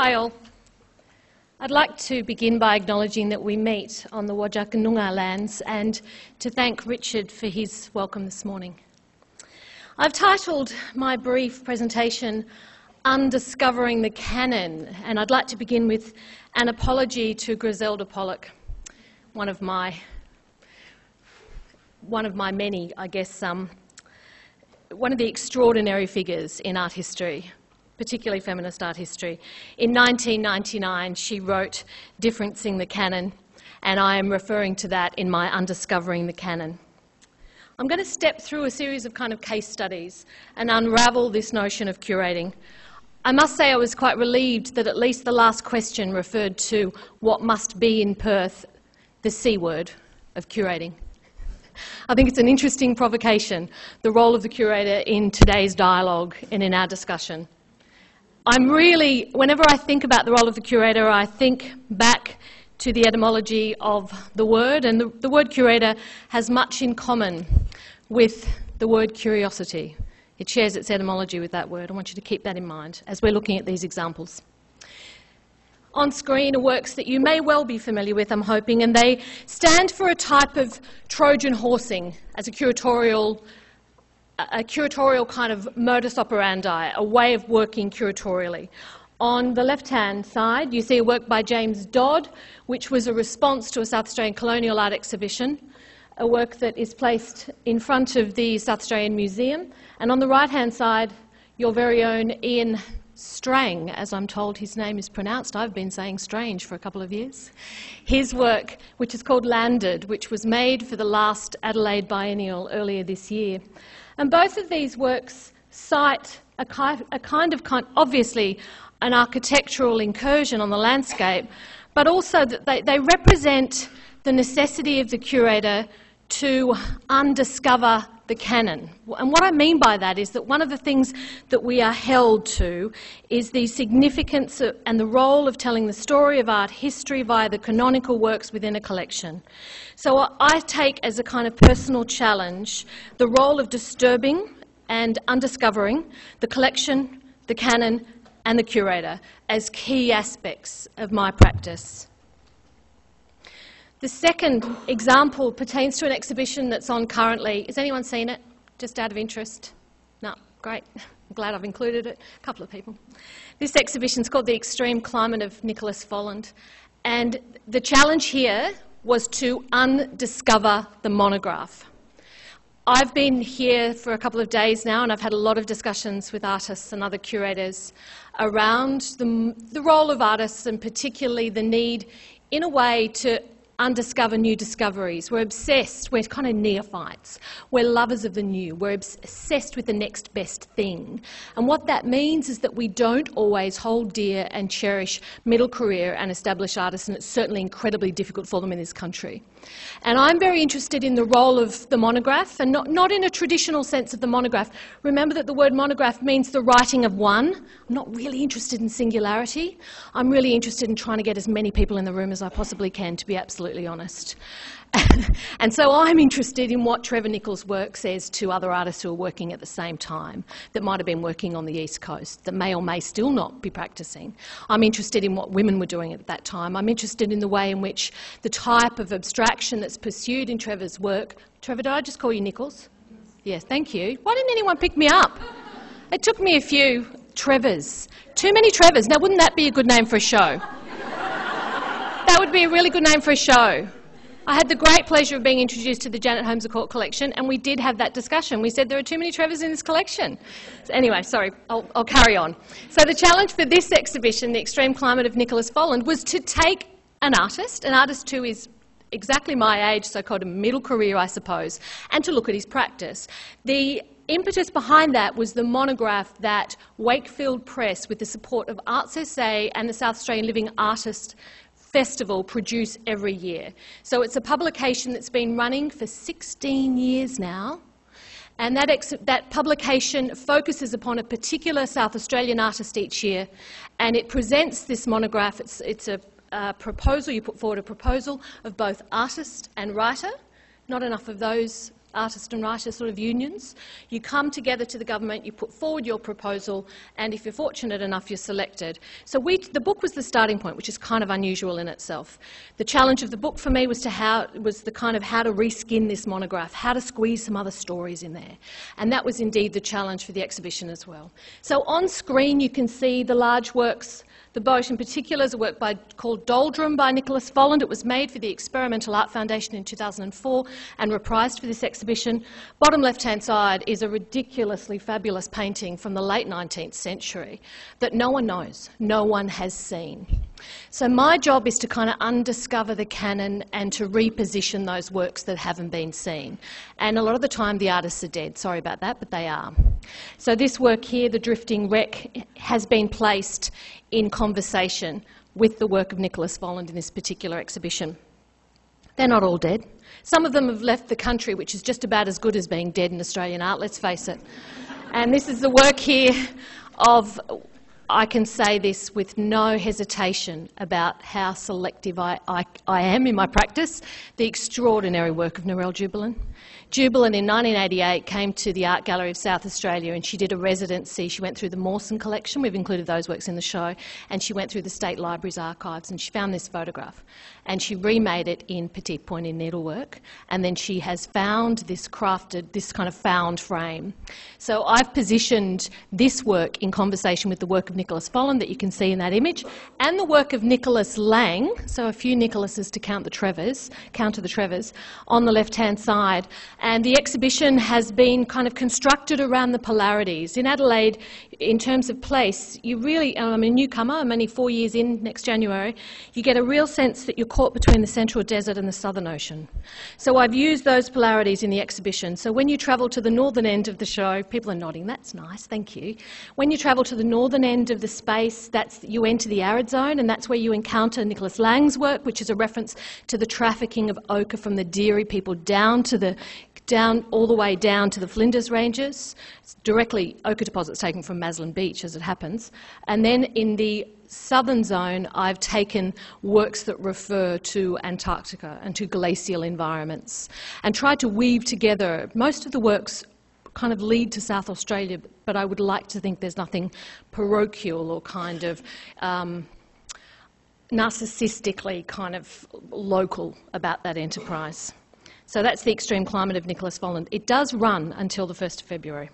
Hi all. I'd like to begin by acknowledging that we meet on the Whadjuk lands and to thank Richard for his welcome this morning. I've titled my brief presentation Undiscovering the Canon, and I'd like to begin with an apology to Griselda Pollock, one of my many, I guess, one of the extraordinary figures in art history, particularly feminist art history. In 1999, she wrote Differencing the Canon, and I am referring to that in my Undiscovering the Canon. I'm going to step through a series of kind of case studies and unravel this notion of curating. I must say I was quite relieved that at least the last question referred to what must be in Perth the C word of curating. I think it's an interesting provocation, the role of the curator in today's dialogue and in our discussion. Whenever I think about the role of the curator, I think back to the etymology of the word, and the word curator has much in common with the word curiosity. It shares its etymology with that word. I want you to keep that in mind as we're looking at these examples. On screen are works that you may well be familiar with, I'm hoping, and they stand for a type of Trojan horsing as a curatorial kind of modus operandi, a way of working curatorially. On the left-hand side, you see a work by James Dodd, which was a response to a South Australian colonial art exhibition, a work that is placed in front of the South Australian Museum. And on the right-hand side, your very own Ian Strang, as I'm told his name is pronounced. I've been saying Strange for a couple of years. His work, which is called Landed, which was made for the last Adelaide Biennial earlier this year. And both of these works cite a kind of obviously an architectural incursion on the landscape, but also that they represent the necessity of the curator to undiscover the canon. And what I mean by that is that one of the things that we are held to is the significance and the role of telling the story of art history via the canonical works within a collection. So I take as a kind of personal challenge the role of disturbing and undiscovering the collection, the canon, and the curator as key aspects of my practice. The second example pertains to an exhibition that's on currently. Has anyone seen it? Just out of interest? No, great. I'm glad I've included it. A couple of people. This exhibition's called The Extreme Climate of Nicholas Folland. And the challenge here was to undiscover the monograph. I've been here for a couple of days now, and I've had a lot of discussions with artists and other curators around the role of artists, and particularly the need, in a way, to undiscover new discoveries. We're obsessed, we're kind of neophytes. We're lovers of the new. We're obsessed with the next best thing. And what that means is that we don't always hold dear and cherish middle career and established artists, and it's certainly incredibly difficult for them in this country. And I'm very interested in the role of the monograph, and not in a traditional sense of the monograph. Remember that the word monograph means the writing of one. I'm not really interested in singularity. I'm really interested in trying to get as many people in the room as I possibly can, to be absolutely honest. And so I'm interested in what Trevor Nichols' work says to other artists who are working at the same time, that might have been working on the East Coast, that may or may still not be practising. I'm interested in what women were doing at that time. I'm interested in the way in which the type of abstraction that's pursued in Trevor's work... Trevor, did I just call you Nichols? Yes, thank you. Why didn't anyone pick me up? It took me a few Trevors. Too many Trevors. Now, wouldn't that be a good name for a show? That would be a really good name for a show. I had the great pleasure of being introduced to the Janet Holmes Court collection, and we did have that discussion. We said there are too many Trevors in this collection. So anyway, sorry, I'll carry on. So the challenge for this exhibition, The Extreme Climate of Nicholas Folland, was to take an artist who is exactly my age, so-called a middle career, I suppose, and to look at his practice. The impetus behind that was the monograph that Wakefield Press, with the support of Arts SA and the South Australian Living Artist Festival, produce every year. So it's a publication that's been running for 16 years now, and that publication focuses upon a particular South Australian artist each year, and it presents this monograph. It's a proposal, you put forward a proposal of both artist and writer. Not enough of those artist and writer sort of unions. You come together to the government, you put forward your proposal, and if you're fortunate enough, you're selected. So the book was the starting point, which is kind of unusual in itself. The challenge of the book for me was how to reskin this monograph, how to squeeze some other stories in there. And that was indeed the challenge for the exhibition as well. So on screen you can see the large works. The boat in particular is a work called Doldrum by Nicholas Folland. It was made for the Experimental Art Foundation in 2004 and reprised for this exhibition. Bottom left-hand side is a ridiculously fabulous painting from the late 19th century that no one knows, no one has seen. So my job is to kind of undiscover the canon and to reposition those works that haven't been seen. And a lot of the time the artists are dead. Sorry about that, but they are. So this work here, The Drifting Wreck, has been placed in conversation with the work of Nicholas Folland in this particular exhibition. They're not all dead. Some of them have left the country, which is just about as good as being dead in Australian art, let's face it. And this is the work here of, I can say this with no hesitation about how selective I am in my practice, the extraordinary work of Narelle Jubilan. Jubilan in 1988 came to the Art Gallery of South Australia and she did a residency. She went through the Mawson collection, we've included those works in the show, and she went through the State Library's archives and she found this photograph and she remade it in petite pointed needlework, and then she has found this kind of found frame. So I've positioned this work in conversation with the work of Nicholas Folland that you can see in that image, and the work of Nicholas Lang, so a few Nicholases to counter the Trevors, on the left-hand side. And the exhibition has been kind of constructed around the polarities. In Adelaide, in terms of place, you really, I'm a newcomer, I'm only 4 years in next January, you get a real sense that you're caught between the Central Desert and the Southern Ocean. So I've used those polarities in the exhibition. So when you travel to the northern end of the show, people are nodding, that's nice, thank you. When you travel to the northern end of the space, you enter the arid zone, and that's where you encounter Nicholas Lang's work, which is a reference to the trafficking of ochre from the Deary people all the way down to the Flinders Ranges. It's directly ochre deposits taken from Maslin Beach, as it happens. And then in the southern zone, I've taken works that refer to Antarctica and to glacial environments and tried to weave together. Most of the works kind of lead to South Australia, but I would like to think there's nothing parochial or kind of narcissistically kind of local about that enterprise. So that's The Extreme Climate of Nicholas Folland. It does run until the 1st of February.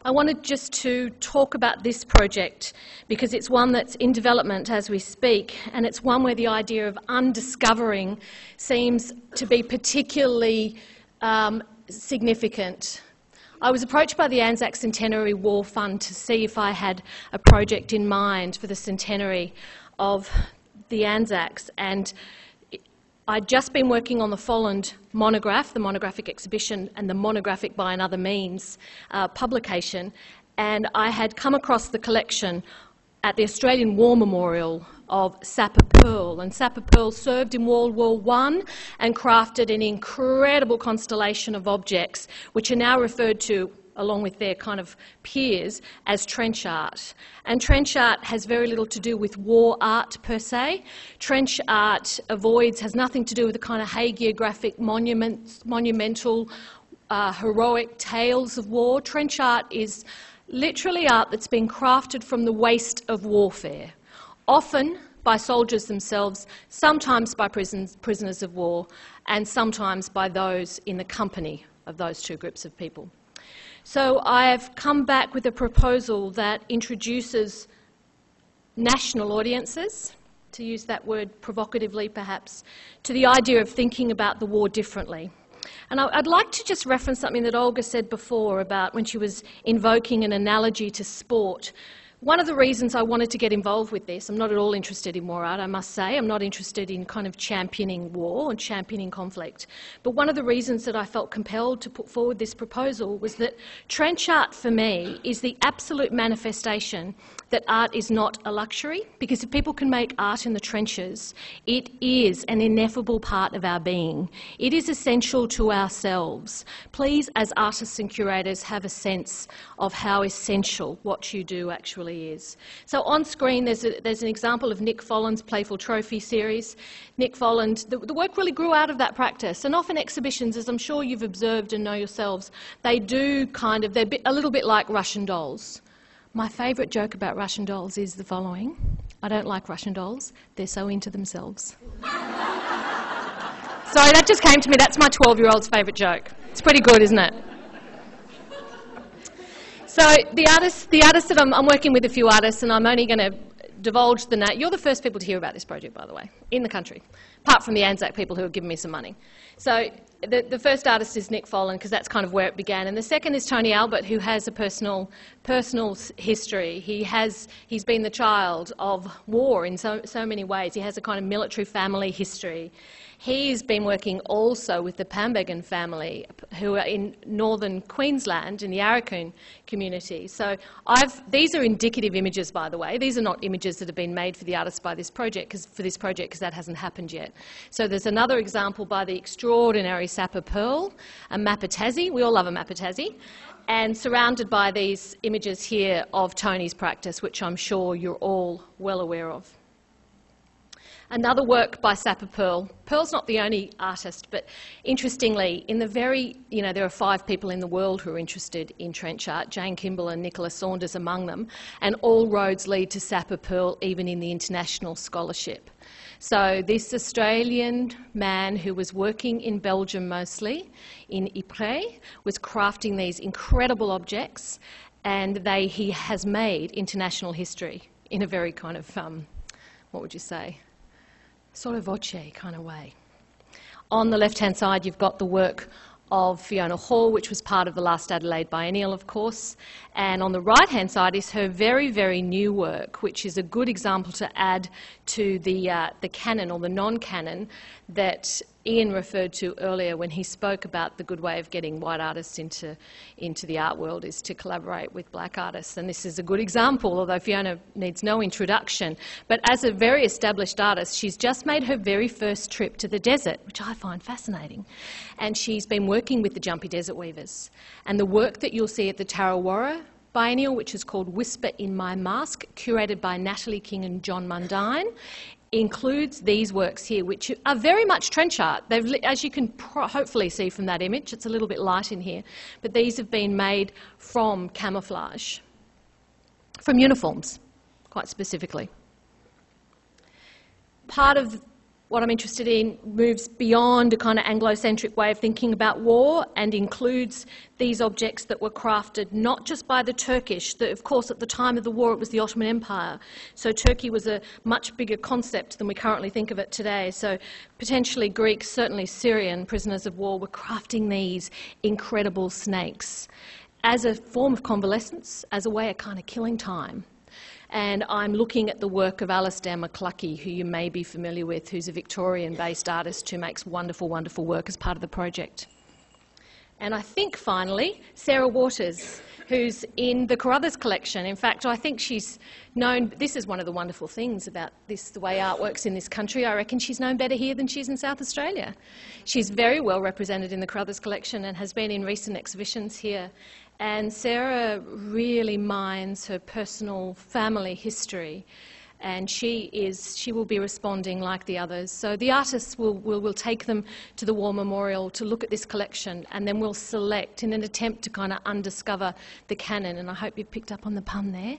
I wanted just to talk about this project because it's one that's in development as we speak, and it's one where the idea of undiscovering seems to be particularly significant. I was approached by the Anzac Centenary War Fund to see if I had a project in mind for the centenary of the Anzacs, and I'd just been working on the Folland monograph, the monographic exhibition, and the monographic by another means publication, and I had come across the collection at the Australian War Memorial of sapper pearl, and sapper pearl served in World War I and crafted an incredible constellation of objects which are now referred to, along with their kind of peers, as trench art. And trench art has very little to do with war art per se. Trench art has nothing to do with the kind of hagiographic monumental heroic tales of war. Trench art is literally art that's been crafted from the waste of warfare, often by soldiers themselves, sometimes by prisoners of war, and sometimes by those in the company of those two groups of people. So I have come back with a proposal that introduces national audiences, to use that word provocatively perhaps, to the idea of thinking about the war differently. And I'd like to just reference something that Olga said before about when she was invoking an analogy to sport. One of the reasons I wanted to get involved with this, I'm not at all interested in war art, I must say. I'm not interested in kind of championing war and championing conflict. But one of the reasons that I felt compelled to put forward this proposal was that trench art for me is the absolute manifestation that art is not a luxury, because if people can make art in the trenches, it is an ineffable part of our being. It is essential to ourselves. Please, as artists and curators, have a sense of how essential what you do actually really is. So on screen there's an example of Nick Folland's Playful Trophy series. Nick Folland, the work really grew out of that practice, and often exhibitions, as I'm sure you've observed and know yourselves, they're a little bit like Russian dolls. My favourite joke about Russian dolls is the following: I don't like Russian dolls, they're so into themselves. Sorry, that just came to me. That's my 12-year-old's favourite joke. It's pretty good, isn't it? So the artists that I'm working with a few artists, and I'm only going to divulge the name. You're the first people to hear about this project, by the way, in the country, apart from the Anzac people who have given me some money. So the first artist is Nick Folland, because that's kind of where it began, and the second is Tony Albert, who has a personal history. He's been the child of war in so many ways. He has a kind of military family history. He's been working also with the Pambegan family, who are in northern Queensland, in the Arakoon community. So these are indicative images, by the way. These are not images that have been made for the artists by this project, because that hasn't happened yet. So there's another example by the extraordinary Sapper Pearl, a Mapatazzi. We all love a Mapatazzi. And surrounded by these images here of Tony's practice, which I'm sure you're all well aware of. Another work by Sapper Pearl. Pearl's not the only artist, but interestingly, there are 5 people in the world who are interested in trench art, Jane Kimball and Nicholas Saunders among them, and all roads lead to Sapper Pearl, even in the international scholarship. So this Australian man who was working in Belgium mostly, in Ypres, was crafting these incredible objects, and he has made international history in a very kind of, what would you say, sotto voce kind of way. On the left-hand side, you've got the work of Fiona Hall, which was part of the last Adelaide Biennial, of course. And on the right-hand side is her very, very new work, which is a good example to add to the canon, or the non-canon, that Ian referred to earlier when he spoke about the good way of getting white artists into the art world is to collaborate with black artists. And this is a good example, although Fiona needs no introduction. But as a very established artist, she's just made her very first trip to the desert, which I find fascinating. And she's been working with the Jumpy Desert Weavers. And the work that you'll see at the Tarrawarra Biennial, which is called Whisper in My Mask, curated by Natalie King and John Mundine, includes these works here, which are very much trench art. As you can hopefully see from that image, it's a little bit light in here, but these have been made from camouflage, from uniforms, quite specifically. Part of what I'm interested in moves beyond a kind of Anglo-centric way of thinking about war and includes these objects that were crafted not just by the Turkish. Of course, at the time of the war, it was the Ottoman Empire. So Turkey was a much bigger concept than we currently think of it today. So potentially Greeks, certainly Syrian prisoners of war, were crafting these incredible snakes as a form of convalescence, as a way of kind of killing time. And I'm looking at the work of Alistair McCluckie, who you may be familiar with, who's a Victorian-based artist who makes wonderful, wonderful work as part of the project. And I think, finally, Sarah Waters, who's in the Carruthers collection. In fact, I think she's known, this is one of the wonderful things about this, the way art works in this country. I reckon she's known better here than she's in South Australia. She's very well represented in the Carruthers collection and has been in recent exhibitions here. And Sarah really mines her personal family history, and she will be responding like the others. So the artists will take them to the War Memorial to look at this collection, and then we'll select in an attempt to kind of undiscover the canon, and I hope you've picked up on the pun there.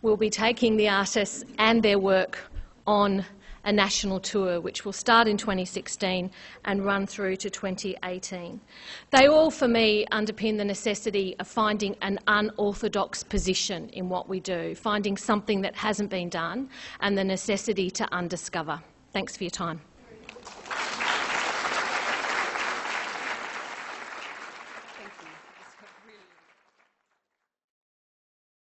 We'll be taking the artists and their work on a national tour, which will start in 2016 and run through to 2018. They all, for me, underpin the necessity of finding an unorthodox position in what we do, finding something that hasn't been done, and the necessity to undiscover. Thanks for your time.